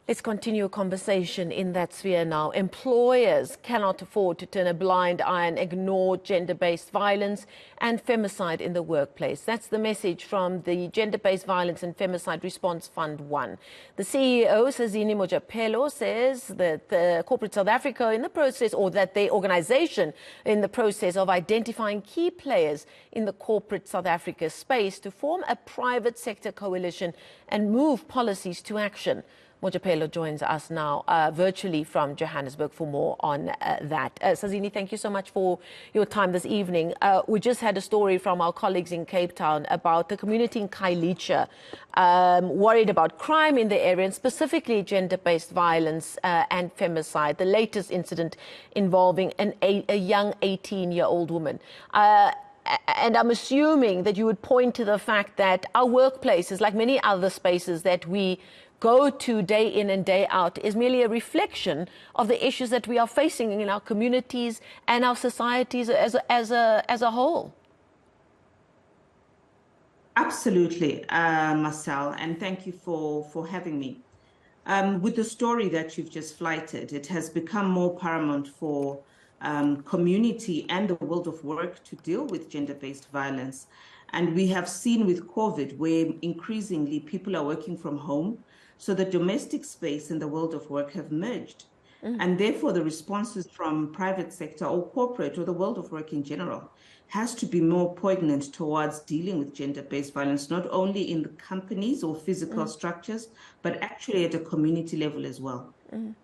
Let's continue a conversation in that sphere now. Employers cannot afford to turn a blind eye and ignore gender-based violence and femicide in the workplace. That's the message from the Gender-Based Violence and Femicide Response Fund-one. The CEO, Sazini Mojapelo, says that the corporate South Africa in the process, or that the organization in the process of identifying key players in the corporate South Africa space to form a private sector coalition and move policies to action. Mojapelo joins us now virtually from Johannesburg for more on that. Sazini, thank you so much for your time this evening. We just had a story from our colleagues in Cape Town about the community in Khayelitsha worried about crime in the area and specifically gender-based violence and femicide, the latest incident involving a young 18-year-old woman. And I'm assuming that you would point to the fact that our workplaces, like many other spaces that we go to day in and day out, is merely a reflection of the issues that we are facing in our communities and our societies as a whole. Absolutely, Marcel, and thank you for having me. With the story that you've just flighted, it has become more paramount for community and the world of work to deal with gender-based violence. And we have seen with COVID where increasingly people are working from home, so the domestic space and the world of work have merged. And therefore the responses from private sector or corporate or the world of work in general has to be more poignant towards dealing with gender-based violence, not only in the companies or physical structures, but actually at a community level as well. In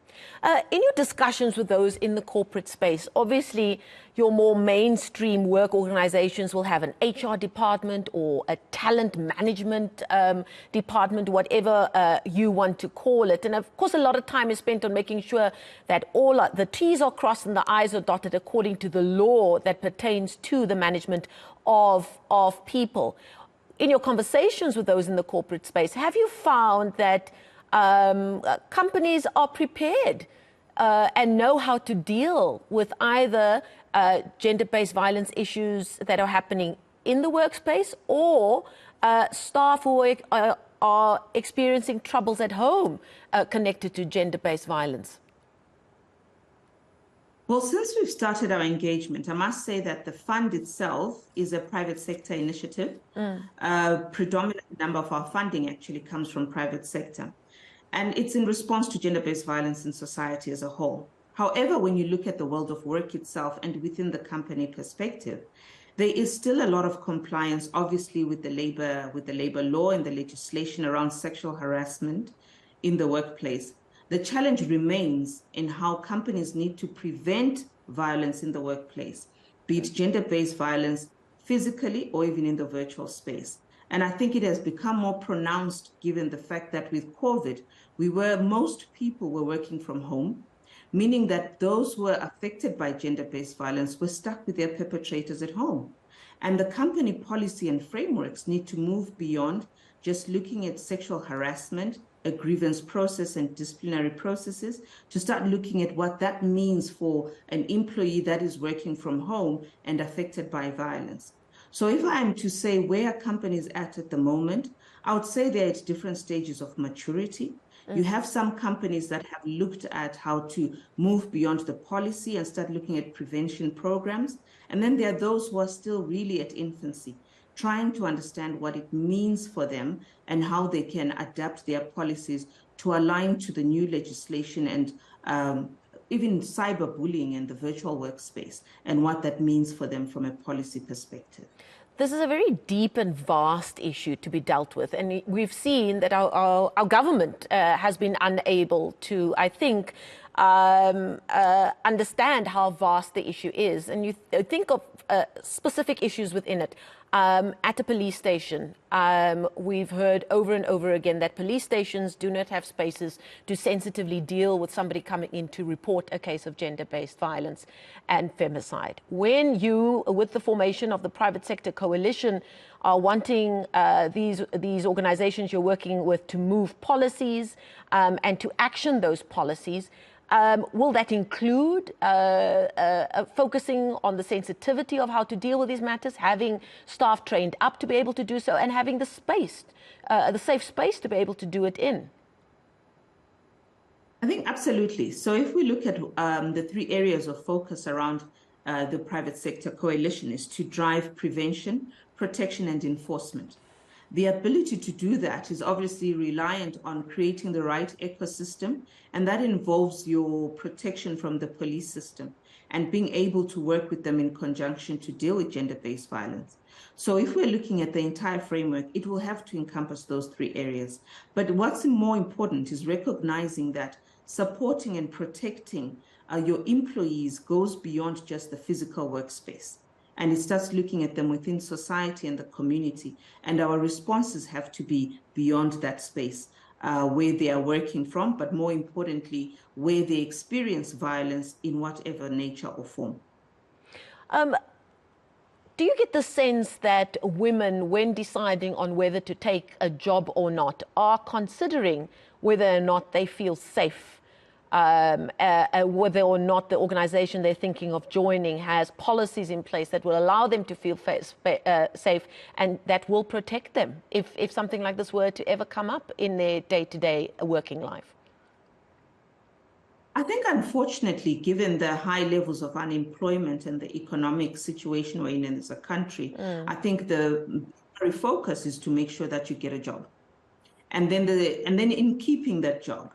your discussions with those in the corporate space, obviously your more mainstream work organizations will have an HR department or a talent management department, whatever you want to call it. And of course, a lot of time is spent on making sure that all the T's are crossed and the I's are dotted according to the law that pertains to the management of people. In your conversations with those in the corporate space, have you found that companies are prepared and know how to deal with either gender-based violence issues that are happening in the workspace or staff who are experiencing troubles at home connected to gender-based violence? Well, since we've started our engagement, I must say that the fund itself is a private sector initiative. A predominant number of our funding actually comes from private sector. And it's in response to gender-based violence in society as a whole. However, when you look at the world of work itself and within the company perspective, there is still a lot of compliance, obviously, with the labor law and the legislation around sexual harassment in the workplace. The challenge remains in how companies need to prevent violence in the workplace, be it gender-based violence physically or even in the virtual space. And I think it has become more pronounced given the fact that with COVID, most people were working from home, meaning that those who were affected by gender-based violence were stuck with their perpetrators at home. And the company policy and frameworks need to move beyond just looking at sexual harassment, a grievance process and disciplinary processes, to start looking at what that means for an employee that is working from home and affected by violence. So if I am to say where are companies at the moment, I would say they're at different stages of maturity. You have some companies that have looked at how to move beyond the policy and start looking at prevention programs. And then there are those who are still really at infancy, trying to understand what it means for them and how they can adapt their policies to align to the new legislation and even cyberbullying and the virtual workspace and what that means for them from a policy perspective. This is a very deep and vast issue to be dealt with. And we've seen that our government has been unable to, I think, understand how vast the issue is. And you think of specific issues within it. At a police station, we've heard over and over again that police stations do not have spaces to sensitively deal with somebody coming in to report a case of gender-based violence and femicide. When you, with the formation of the private sector coalition, are wanting these organizations you're working with to move policies and to action those policies, will that include focusing on the sensitivity of how to deal with these matters, having staff trained up to be able to do so, and having the space, the safe space to be able to do it in? I think absolutely. So if we look at the 3 areas of focus around the private sector coalition is to drive prevention, protection, and enforcement. The ability to do that is obviously reliant on creating the right ecosystem, and that involves your protection from the police system and being able to work with them in conjunction to deal with gender-based violence. So if we're looking at the entire framework, it will have to encompass those 3 areas. But what's more important is recognizing that supporting and protecting your employees goes beyond just the physical workspace. And it starts looking at them within society and the community. And our responses have to be beyond that space where they are working from, but more importantly, where they experience violence in whatever nature or form. Do you get the sense that women, when deciding on whether to take a job or not, are considering whether or not they feel safe, whether or not the organization they're thinking of joining has policies in place that will allow them to feel safe and that will protect them if something like this were to ever come up in their day-to-day working life? I think, unfortunately, given the high levels of unemployment and the economic situation we're in as a country, I think the very focus is to make sure that you get a job. And then in keeping that job,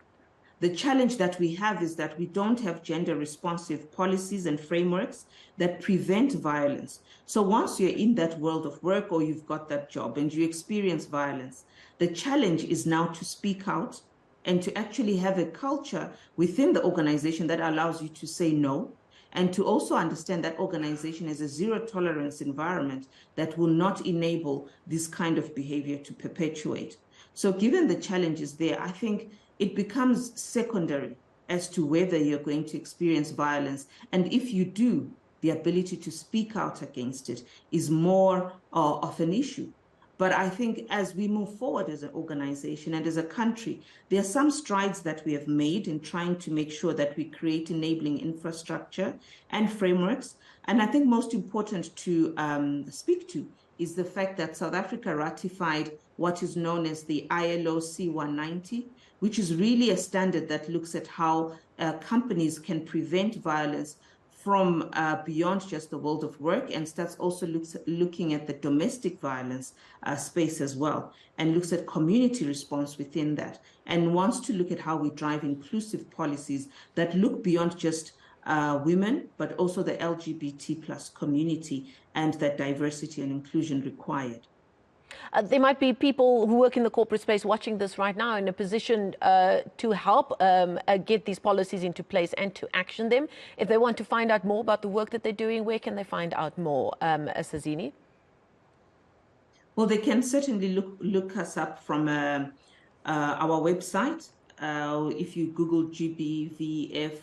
the challenge that we have is that we don't have gender-responsive policies and frameworks that prevent violence. So once you're in that world of work or you've got that job and you experience violence, the challenge is now to speak out and to actually have a culture within the organization that allows you to say no, and to also understand that organization as a zero-tolerance environment that will not enable this kind of behavior to perpetuate. So given the challenges there, I think it becomes secondary as to whether you're going to experience violence. And if you do, the ability to speak out against it is more of an issue. But I think as we move forward as an organization and as a country, there are some strides that we have made in trying to make sure that we create enabling infrastructure and frameworks. And I think most important to speak to is the fact that South Africa ratified what is known as the ILO C-190, which is really a standard that looks at how companies can prevent violence from beyond just the world of work, and starts also looking at the domestic violence space as well, and looks at community response within that, and wants to look at how we drive inclusive policies that look beyond just women, but also the LGBT plus community and that diversity and inclusion required. There might be people who work in the corporate space watching this right now in a position to help get these policies into place and to action them. If they want to find out more about the work that they're doing, where can they find out more, Sazini? Well, they can certainly look us up from our website. If you Google GBVF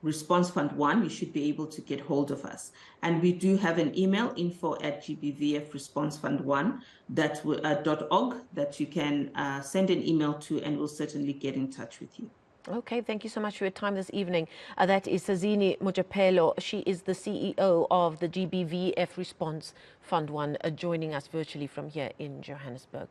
Response Fund-one, you should be able to get hold of us. And we do have an email, info@GBVF Response Fund-one .org, that you can send an email to, and we'll certainly get in touch with you. Okay, thank you so much for your time this evening. That is Sazini Mojapelo. She is the CEO of the GBVF Response Fund-one, joining us virtually from here in Johannesburg.